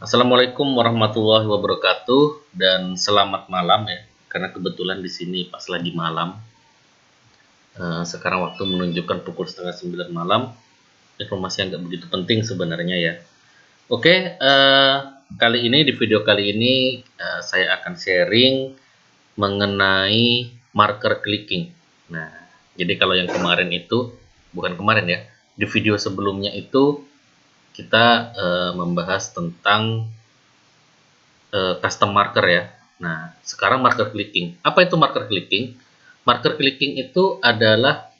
Assalamualaikum warahmatullahi wabarakatuh dan selamat malam ya. Karena kebetulan di sini pas lagi malam. Sekarang waktu menunjukkan pukul setengah 9 malam. Informasi yang nggak begitu penting sebenarnya ya. Oke, kali ini di video kali ini saya akan sharing mengenai marker clicking. Nah, jadi kalau yang kemarin itu bukan kemarin ya. Di video sebelumnya itu kita membahas tentang custom marker ya. Nah, sekarang marker clicking. Apa itu marker clicking? Marker clicking itu adalah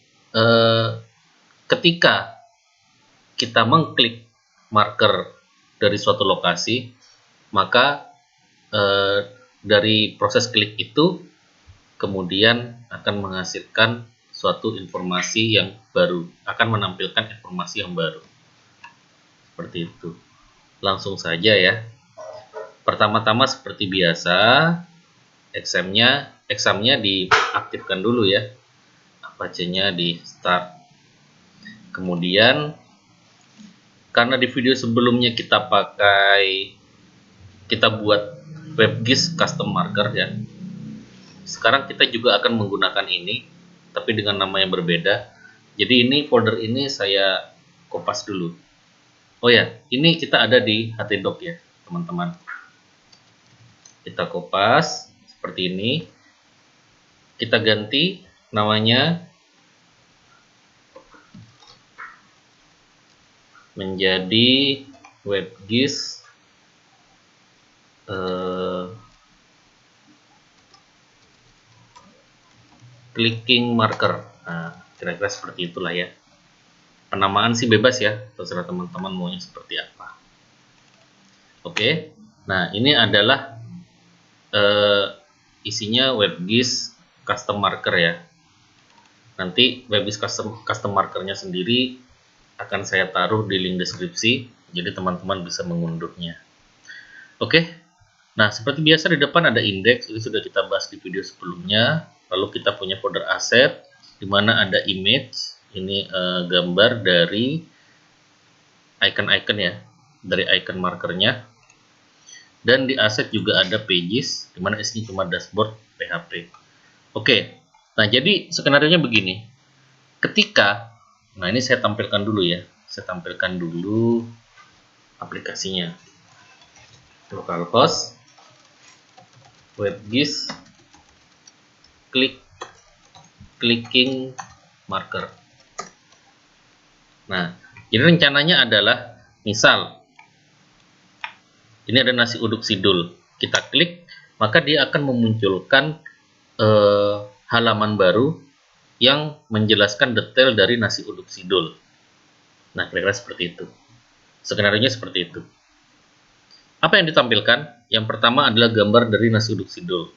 ketika kita mengklik marker dari suatu lokasi, maka dari proses klik itu kemudian akan menghasilkan suatu informasi yang baru, akan menampilkan informasi yang baru. Seperti itu. Langsung saja ya. Pertama-tama seperti biasa, examnya diaktifkan dulu ya. Apache-nya di start. Kemudian karena di video sebelumnya kita buat WebGIS custom marker ya. Sekarang kita juga akan menggunakan ini, tapi dengan nama yang berbeda. Jadi ini folder ini saya kopas dulu. Oh ya, ini kita ada di htdoc ya, teman-teman. Kita kopas seperti ini. Kita ganti namanya menjadi WebGIS clicking marker. Nah, kira-kira seperti itulah ya. Penamaan sih bebas ya, terserah teman-teman maunya seperti apa. Oke, nah ini adalah isinya WebGIS custom marker ya. Nanti WebGIS custom markernya sendiri akan saya taruh di link deskripsi, jadi teman-teman bisa mengundurnya. Oke, nah seperti biasa di depan ada indeks, ini sudah kita bahas di video sebelumnya. Lalu kita punya folder asset, di mana ada image, ini gambar dari icon-icon ya, dari icon markernya. Dan di asset juga ada pages, di mana isinya cuma dashboard PHP. Oke, nah jadi skenario-nya begini. Nah ini saya tampilkan dulu ya, saya tampilkan dulu aplikasinya. Localhost, WebGIS, clicking marker. Nah, jadi rencananya adalah misal ini ada nasi uduk sidul, kita klik maka dia akan memunculkan halaman baru yang menjelaskan detail dari nasi uduk sidul. Nah, kira-kira seperti itu. Skenario-nya seperti itu. Apa yang ditampilkan? Yang pertama adalah gambar dari nasi uduk sidul.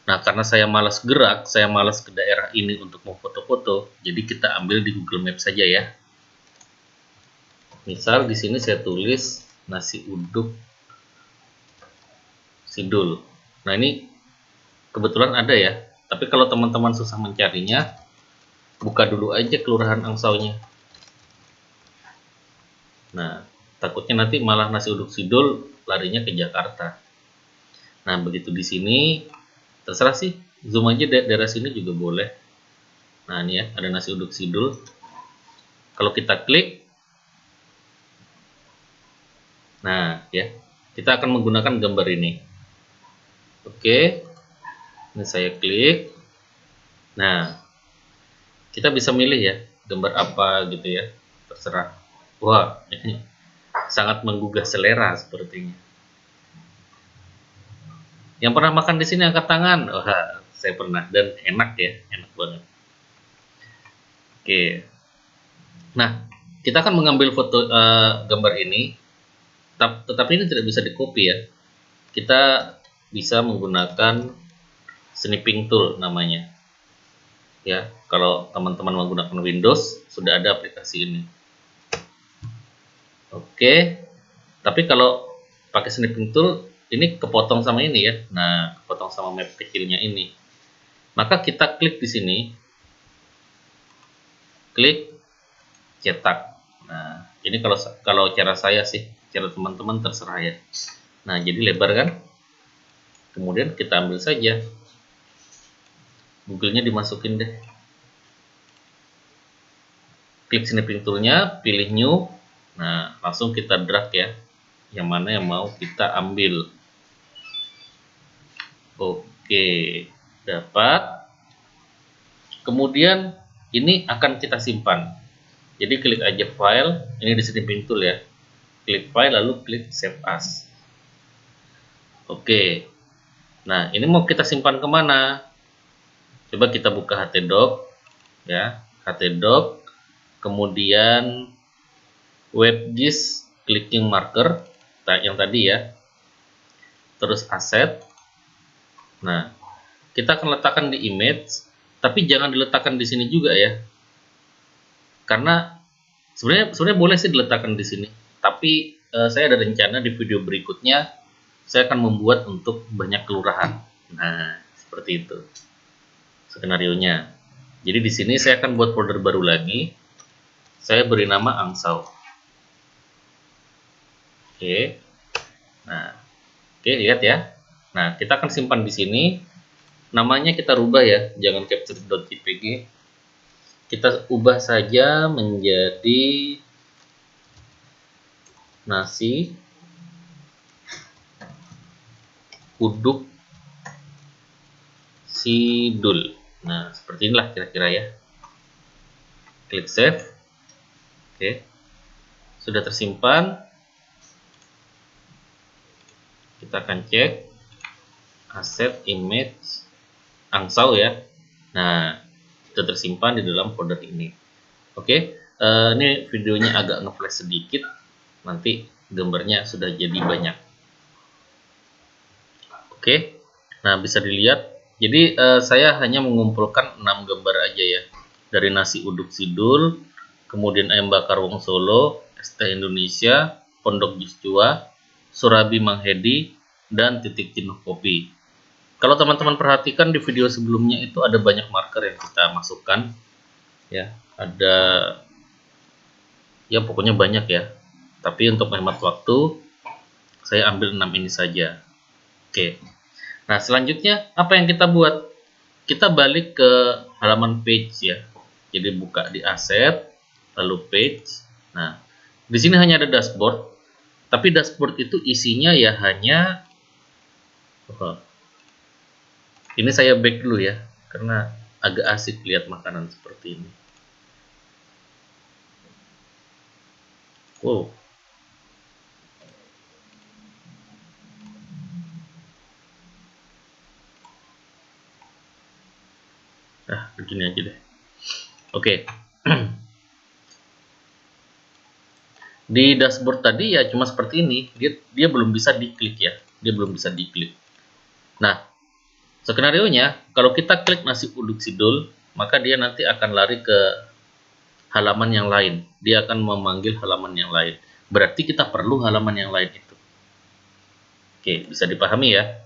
Nah, karena saya malas gerak, saya malas ke daerah ini untuk mau foto-foto, jadi kita ambil di Google Maps saja ya. Misal di sini saya tulis nasi uduk sidul. Nah, ini kebetulan ada ya. Tapi kalau teman-teman susah mencarinya, buka dulu aja Kelurahan Angsaunya. Nah, takutnya nanti malah nasi uduk sidul larinya ke Jakarta. Nah, begitu di sini terserah sih, zoom aja daerah sini juga boleh. Nah, ini ya, ada nasi uduk sidul. Kalau kita klik, nah ya, kita akan menggunakan gambar ini. Oke, ini saya klik. Nah, kita bisa milih ya, gambar apa gitu ya, terserah. Wah, ini sangat menggugah selera sepertinya. Yang pernah makan di sini angkat tangan. Wah, saya pernah dan enak ya, enak banget. Oke. Nah, kita akan mengambil foto gambar ini, tetapi ini tidak bisa di-copy ya. Kita bisa menggunakan snipping tool namanya. Ya, kalau teman-teman menggunakan Windows sudah ada aplikasi ini. Oke. Tapi kalau pakai snipping tool ini kepotong sama ini ya. Nah, kepotong sama map kecilnya ini. Maka kita klik di sini. Klik cetak. Nah, ini kalau cara saya sih, cara teman-teman terserah ya. Nah, jadi lebar kan? Kemudian kita ambil saja. Google-nya dimasukin deh. Klik snipping tool-nya, pilih new. Nah, langsung kita drag ya. Yang mana yang mau kita ambil. Oke, dapat. Kemudian ini akan kita simpan. Jadi klik aja file, ini di snipping tool ya. Klik file lalu klik save as. Oke. Nah, ini mau kita simpan kemana? Coba kita buka htdoc ya, htdoc, kemudian WebGIS clicking marker yang tadi ya, terus asset. Nah, kita akan letakkan di image, tapi jangan diletakkan di sini juga ya, karena sebenarnya boleh sih diletakkan di sini, tapi saya ada rencana di video berikutnya saya akan membuat untuk banyak kelurahan. Nah, seperti itu skenarionya. Jadi di sini saya akan buat folder baru lagi. Saya beri nama Angsau. Oke. Nah, oke, lihat ya. Nah, kita akan simpan di sini. Namanya kita rubah ya, jangan capture.jpg. Kita ubah saja menjadi nasi uduk sidul. Nah, seperti inilah kira-kira ya. Klik save. Oke. Sudah tersimpan. Kita akan cek aset image Angsau ya. Nah, sudah tersimpan di dalam folder ini. Oke, ini videonya agak ngeflash sedikit. Nanti gambarnya sudah jadi banyak. Oke, nah bisa dilihat. Jadi saya hanya mengumpulkan 6 gambar aja ya. Dari nasi uduk sidul, kemudian ayam bakar Wong Solo, ST Indonesia, Pondok Jistua, Surabi Mang Hedi, dan titik jenuh kopi. Kalau teman-teman perhatikan di video sebelumnya itu ada banyak marker yang kita masukkan. Ya, ada ya pokoknya banyak ya. Tapi untuk menghemat waktu, saya ambil 6 ini saja. Oke. Nah, selanjutnya apa yang kita buat? Kita balik ke halaman page ya. Jadi buka di aset, lalu page. Nah, di sini hanya ada dashboard. Tapi dashboard itu isinya ya hanya ini saya back dulu ya, karena agak asik lihat makanan seperti ini. Wow. Nah, begini aja deh. Oke. Di dashboard tadi ya cuma seperti ini. Dia belum bisa diklik ya. Dia belum bisa diklik. Nah, skenarionya kalau kita klik nasi uduk sidul, maka dia nanti akan lari ke halaman yang lain. Dia akan memanggil halaman yang lain. Berarti kita perlu halaman yang lain itu. Oke, bisa dipahami ya.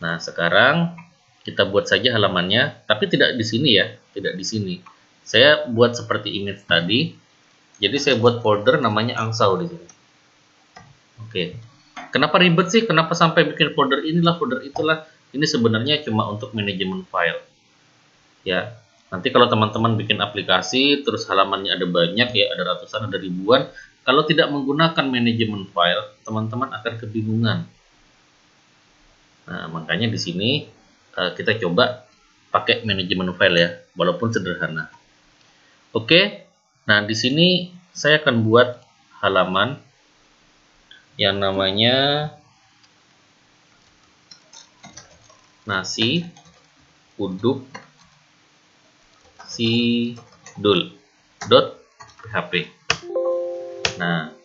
Nah, sekarang kita buat saja halamannya, tapi tidak di sini ya, tidak di sini. Saya buat seperti image tadi. Jadi saya buat folder namanya Angsau di sini. Oke. Kenapa ribet sih? Kenapa sampai bikin folder inilah, folder itulah? Ini sebenarnya cuma untuk manajemen file. Ya. Nanti kalau teman-teman bikin aplikasi, terus halamannya ada banyak ya, ada ratusan, ada ribuan. Kalau tidak menggunakan manajemen file, teman-teman akan kebingungan. Nah, makanya di sini kita coba pakai manajemen file ya, walaupun sederhana. Oke. Nah, di sini saya akan buat halaman yang namanya nasi uduk sidul.php. Nah,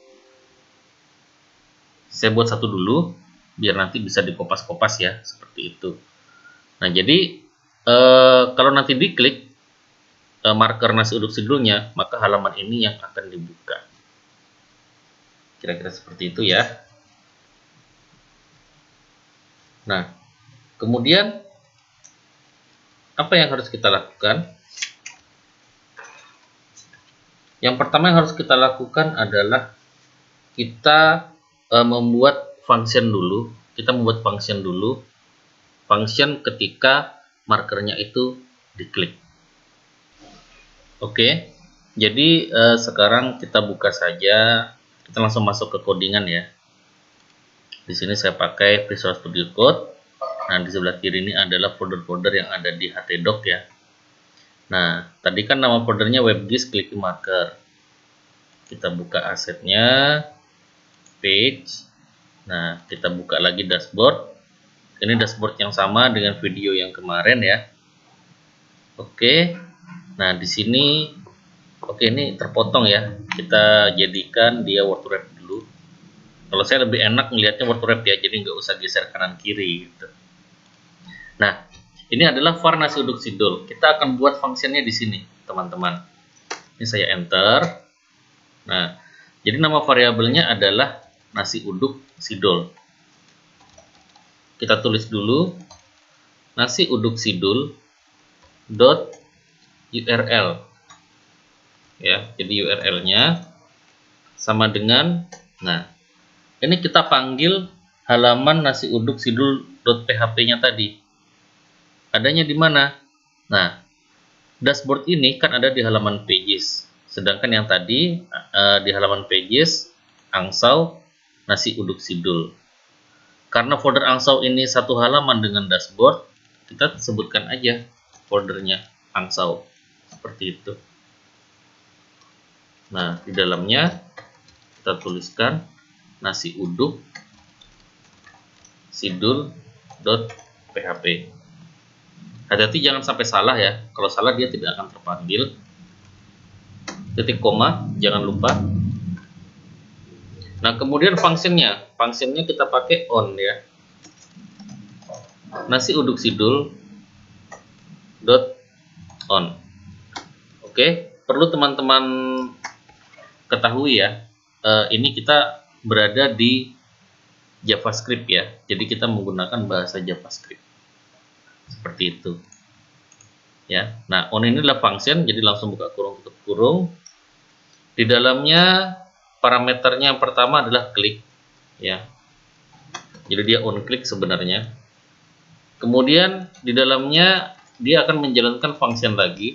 saya buat satu dulu biar nanti bisa dikopas-kopas ya, seperti itu. Nah, jadi kalau nanti diklik marker nasi uduk sidulnya, maka halaman ini yang akan dibuka. Kira-kira seperti itu ya. Nah, kemudian apa yang harus kita lakukan? Yang pertama yang harus kita lakukan adalah kita membuat function dulu. Kita membuat function dulu. Function ketika markernya itu diklik. Oke. Jadi sekarang kita buka saja. Kita langsung masuk ke codingan ya. Di sini saya pakai Visual Studio Code. Nah, di sebelah kiri ini adalah folder-folder yang ada di htdoc ya. Nah, tadi kan nama foldernya WebGIS Clicky Marker. Kita buka asetnya, page. Nah, kita buka lagi dashboard. Ini dashboard yang sama dengan video yang kemarin ya. Oke. Nah, di sini ini terpotong ya. Kita jadikan dia word wrap dulu. Kalau saya lebih enak melihatnya word wrap ya, jadi nggak usah geser kanan kiri gitu. Nah, ini adalah var nasi uduk sidul. Kita akan buat fungsinya di sini, teman-teman. Ini saya enter. Nah, jadi nama variabelnya adalah nasi uduk sidul. Kita tulis dulu nasi uduk sidul dot URL. Ya, jadi URL-nya sama dengan, nah, ini kita panggil halaman nasi uduk sidul .php-nya tadi. Adanya di mana? Nah, dashboard ini kan ada di halaman pages. Sedangkan yang tadi di halaman pages angsau nasi uduk sidul. Karena folder angsau ini satu halaman dengan dashboard, kita sebutkan aja foldernya angsau. Seperti itu. Nah, di dalamnya kita tuliskan nasi uduk sidul.php. Hati-hati jangan sampai salah ya. Kalau salah dia tidak akan terpanggil. Titik koma, jangan lupa. Nah, kemudian fungsinya kita pakai on ya. Nasi uduk sidul dot on. Oke, perlu teman-teman ketahui ya. Ini kita berada di JavaScript ya. Jadi kita menggunakan bahasa JavaScript. Seperti itu. Ya. Nah, on ini adalah function, jadi langsung buka kurung tutup kurung. Di dalamnya parameternya yang pertama adalah klik ya. Jadi dia on klik sebenarnya. Kemudian di dalamnya dia akan menjalankan function lagi.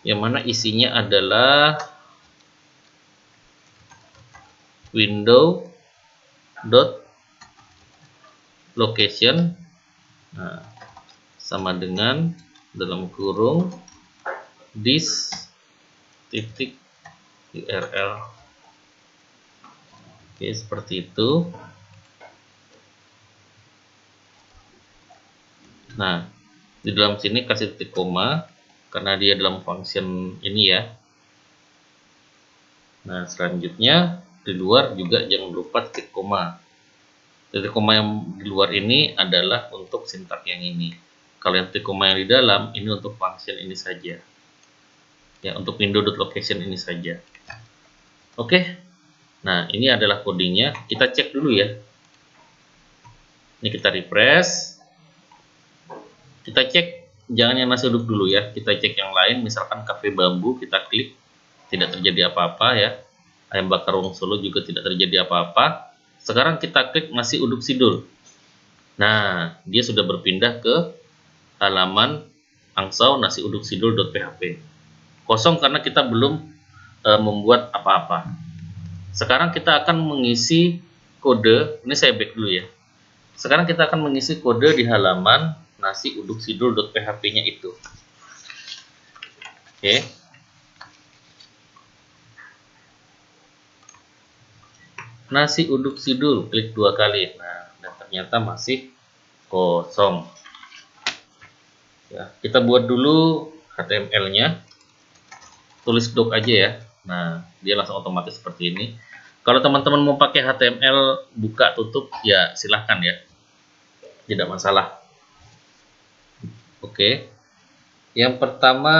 Yang mana isinya adalah window dot location, nah, sama dengan dalam kurung this titik URL. Oke, seperti itu. Nah, di dalam sini kasih titik koma karena dia dalam function ini ya. Nah, selanjutnya di luar juga jangan lupa titik koma. Titik koma yang di luar ini adalah untuk sintak yang ini. Kalau yang titik koma yang di dalam ini untuk function ini saja. Ya, untuk window.location ini saja. Oke. Nah, ini adalah codingnya. Kita cek dulu ya. Ini kita refresh. Kita cek, jangan yang nasi uduk dulu ya. Kita cek yang lain, misalkan Cafe Bambu, kita klik, tidak terjadi apa-apa ya. Ayam bakar Wong Solo juga tidak terjadi apa-apa. Sekarang kita klik nasi uduk sidul. Nah, dia sudah berpindah ke halaman angsau nasi uduk sidul.php. Kosong karena kita belum membuat apa-apa. Sekarang kita akan mengisi kode. Ini saya back dulu ya. Sekarang kita akan mengisi kode di halaman nasi uduk sidul.php-nya itu. Oke. Nasi uduk sidul, klik 2 kali. Nah, dan ternyata masih kosong. Ya, kita buat dulu HTML-nya. Tulis doc aja ya. Nah, dia langsung otomatis seperti ini. Kalau teman-teman mau pakai HTML buka tutup, ya silahkan ya. Tidak masalah. Oke. Yang pertama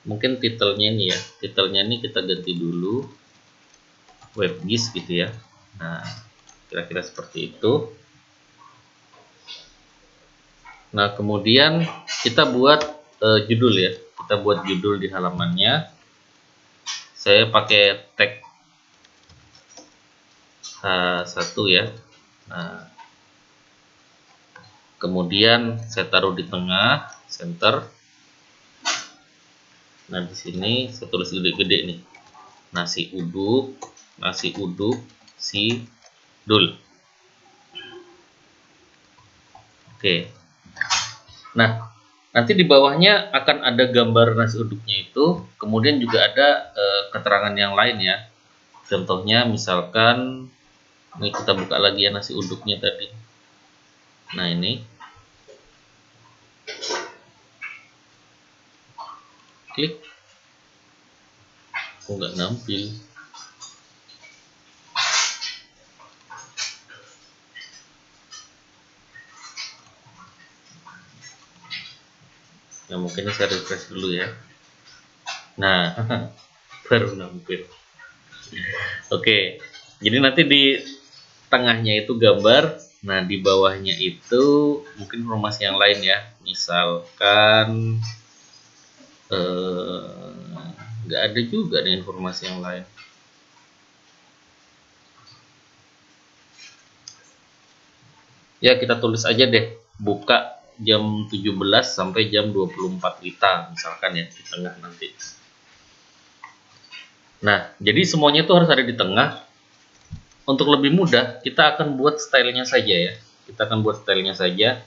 mungkin titelnya ini ya. Titelnya ini kita ganti dulu. WebGIS gitu ya. Nah, kira-kira seperti itu. Nah, kemudian kita buat judul ya. Kita buat judul di halamannya. Saya pakai tag H1 ya. Nah, kemudian saya taruh di tengah, center. Nah, di sini saya tulis gede-gede nih. Nasi uduk, sidul. Oke. Nah, nanti di bawahnya akan ada gambar nasi uduknya itu, kemudian juga ada keterangan yang lain ya. Contohnya misalkan ini kita buka lagi ya nasi uduknya tadi. Nah, ini klik, nggak nampil. Ya mungkin saya refresh dulu ya. Nah, baru nampil. Oke, jadi nanti di tengahnya itu gambar. Nah, di bawahnya itu mungkin informasi yang lain ya. Misalkan nggak ada juga nih informasi yang lain. Ya, kita tulis aja deh, buka jam 17 sampai jam 24 WITA misalkan ya, di tengah nanti. Nah, jadi semuanya itu harus ada di tengah. Untuk lebih mudah, kita akan buat stylenya saja ya. Kita akan buat stylenya saja.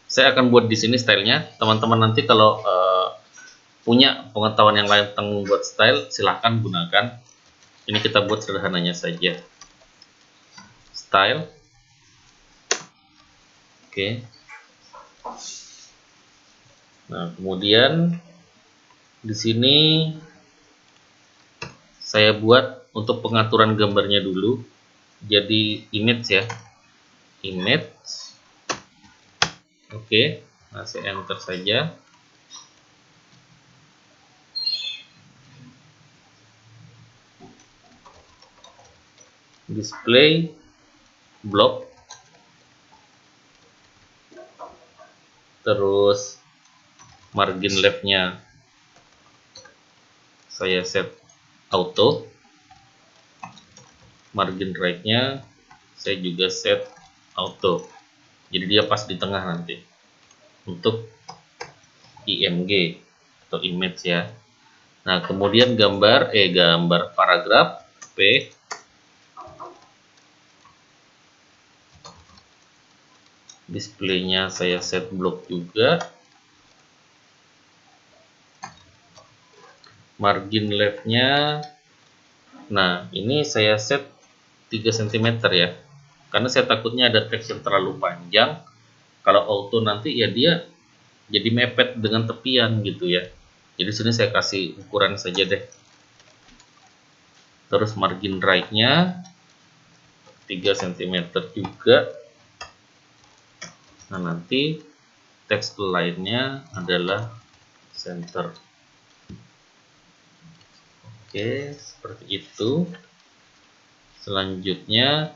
Saya akan buat di sini stylenya. Teman-teman nanti kalau punya pengetahuan yang lain tentang membuat style, silahkan gunakan. Ini kita buat sederhananya saja. Style. Oke. Nah, kemudian di sini saya buat untuk pengaturan gambarnya dulu. Jadi image ya. Image. Oke. Nah, saya enter saja. Display block. Terus margin leftnya saya set auto, margin right-nya saya juga set auto, jadi dia pas di tengah nanti untuk IMG atau image ya. Nah, kemudian gambar paragraf P, displaynya saya set block juga, margin leftnya, nah ini saya set 3 cm ya, karena saya takutnya ada teks yang terlalu panjang. Kalau auto nanti ya dia jadi mepet dengan tepian gitu ya. Jadi sini saya kasih ukuran saja deh. Terus margin right-nya 3 cm juga. Nah, nanti teks lainnya adalah center. Oke, seperti itu. Selanjutnya,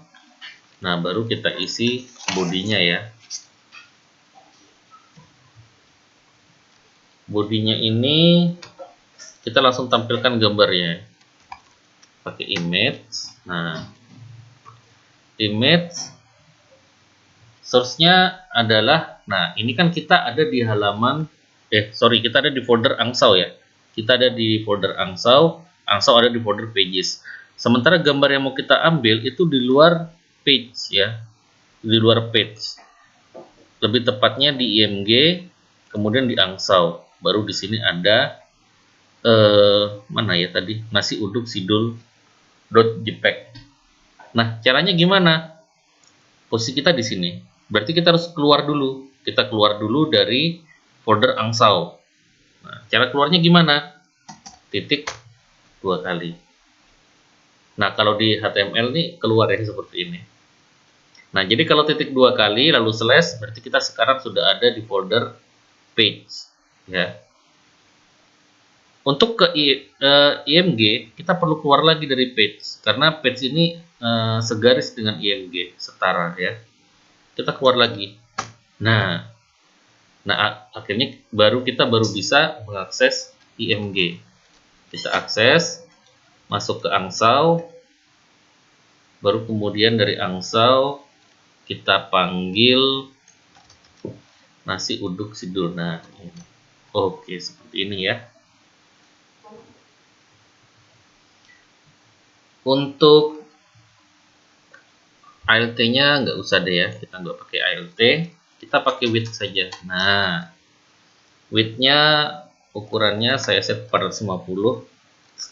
nah baru kita isi bodinya ya. Bodinya ini kita langsung tampilkan gambarnya pakai image. Nah, image source-nya adalah, nah ini kan kita ada di halaman, kita ada di folder Angsau ya. Kita ada di folder Angsau ada di folder pages. Sementara gambar yang mau kita ambil itu di luar page ya, di luar page. Lebih tepatnya di IMG, kemudian di Angsau. Baru di sini ada mana ya tadi, nasi uduk sidul.jpg. Nah, caranya gimana? Posisi kita di sini. Berarti kita harus keluar dulu. Kita keluar dulu dari folder Angsau. Nah, cara keluarnya gimana? Titik 2 kali. Nah, kalau di HTML nih keluar ya seperti ini. Nah, jadi kalau titik 2 kali lalu slash, berarti kita sekarang sudah ada di folder page ya. Untuk ke IMG kita perlu keluar lagi dari page, karena page ini segaris dengan IMG, setara ya. Kita keluar lagi. Nah akhirnya kita baru bisa mengakses IMG. Kita akses. masuk ke angsau, baru kemudian dari angsau kita panggil nasi uduk sidul. Nah, ini. Oke, seperti ini ya. Untuk ALT-nya nggak usah deh ya, kita nggak pakai ALT, kita pakai width saja. Nah, width-nya ukurannya saya set 450.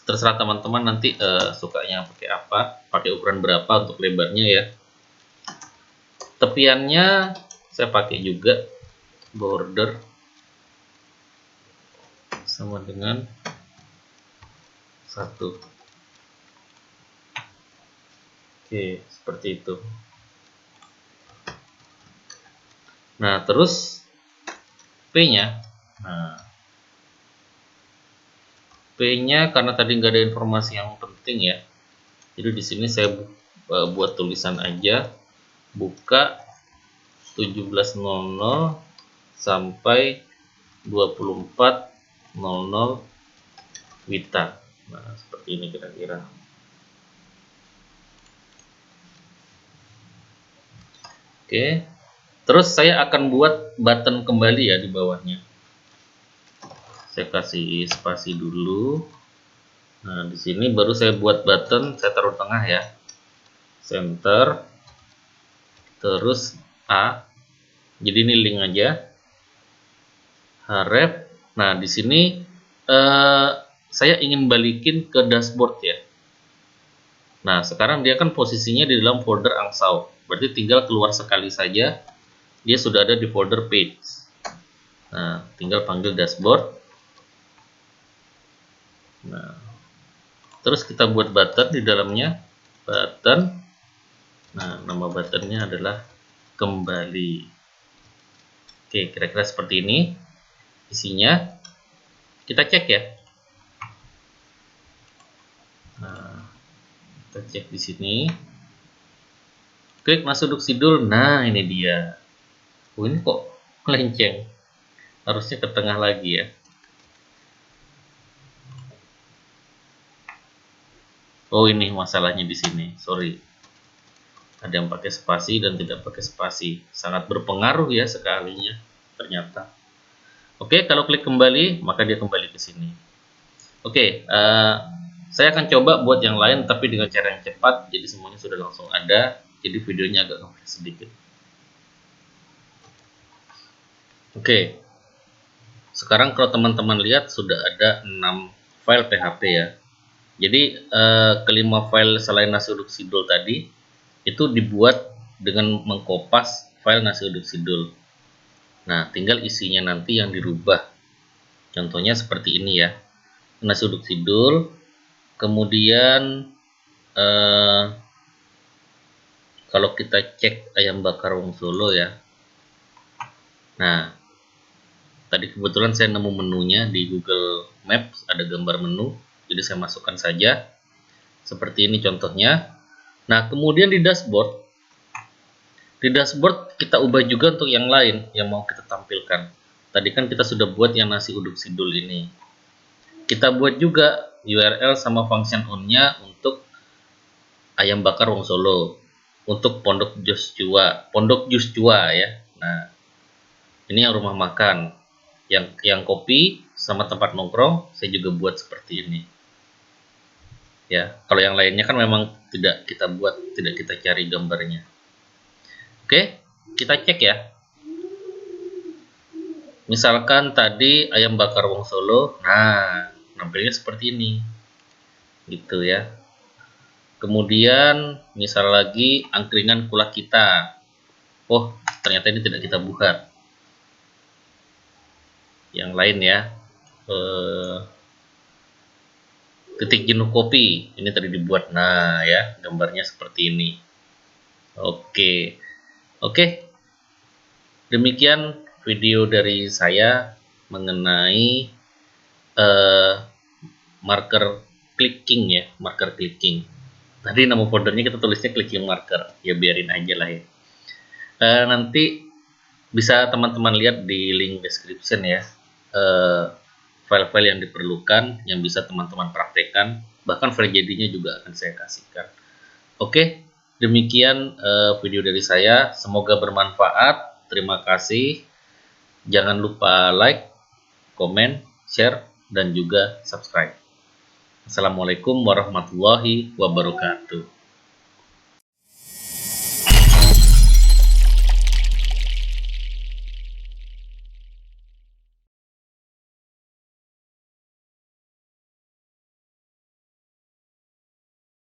Terserah teman-teman nanti sukanya pakai apa, pakai ukuran berapa untuk lebarnya ya. Tepiannya saya pakai juga border sama dengan 1. Oke, seperti itu. Nah, terus P-nya. Nah, P-nya karena tadi nggak ada informasi yang penting ya. Jadi di sini saya buat tulisan aja, buka 17.00 sampai 24.00 Wita. Nah, seperti ini kira-kira. Oke. Terus saya akan buat button kembali ya di bawahnya. Saya kasih spasi dulu. Nah, di sini baru saya buat button, saya taruh tengah ya. Center. Terus A. Jadi ini link aja. Href. Nah, di sini saya ingin balikin ke dashboard ya. Nah, sekarang dia kan posisinya di dalam folder angsau. Berarti tinggal keluar sekali saja, dia sudah ada di folder page. Nah, tinggal panggil dashboard. Nah, terus kita buat button di dalamnya. Button. Nah, nama buttonnya adalah kembali. Oke, kira-kira seperti ini. Isinya. Kita cek ya. Nah, kita cek di sini. Klik masuk duduk sidul. Nah, ini dia. Oh, ini kok melenceng. Harusnya ke tengah lagi ya. Oh, ini masalahnya di sini. Sorry. Ada yang pakai spasi dan tidak pakai spasi. Sangat berpengaruh ya sekalinya ternyata. Oke, kalau klik kembali, maka dia kembali ke sini. Oke, saya akan coba buat yang lain tapi dengan cara yang cepat. Jadi semuanya sudah langsung ada. Jadi videonya agak ngefresh sedikit. Oke. Sekarang kalau teman-teman lihat sudah ada 6 file PHP ya. Jadi kelima file selain nasi uduk sidul tadi itu dibuat dengan mengkopas file nasi uduk sidul. Nah, tinggal isinya nanti yang dirubah. Contohnya seperti ini ya. Nasi uduk sidul, kemudian kalau kita cek ayam bakar Wong Solo ya. Nah, tadi kebetulan saya nemu menunya di Google Maps, ada gambar menu. Jadi saya masukkan saja. Seperti ini contohnya. Nah, kemudian di dashboard kita ubah juga untuk yang lain yang mau kita tampilkan. Tadi kan kita sudah buat yang nasi uduk sidul ini. Kita buat juga URL sama function on-nya untuk ayam bakar Wong Solo. Untuk Pondok Joshua ya. Nah, ini yang rumah makan. Yang kopi sama tempat nongkrong saya juga buat seperti ini. Ya, kalau yang lainnya kan memang tidak kita buat, tidak kita cari gambarnya. Oke, kita cek ya. Misalkan tadi ayam bakar Wong Solo, nah nampilnya seperti ini, gitu ya. Kemudian misal lagi angkringan kulak kita, oh ternyata ini tidak kita buat. Yang lain ya, titik jenuh kopi, ini tadi dibuat, nah ya gambarnya seperti ini. Oke, demikian video dari saya mengenai marker clicking ya, marker clicking. Tadi nama foldernya kita tulisnya clicking marker, ya biarin aja lah ya. Nanti bisa teman-teman lihat di link description ya, file-file yang diperlukan yang bisa teman-teman praktekkan bahkan tragedinya juga akan saya kasihkan. Oke, demikian video dari saya, semoga bermanfaat. Terima kasih, jangan lupa like, komen, share, dan juga subscribe. Assalamualaikum warahmatullahi wabarakatuh.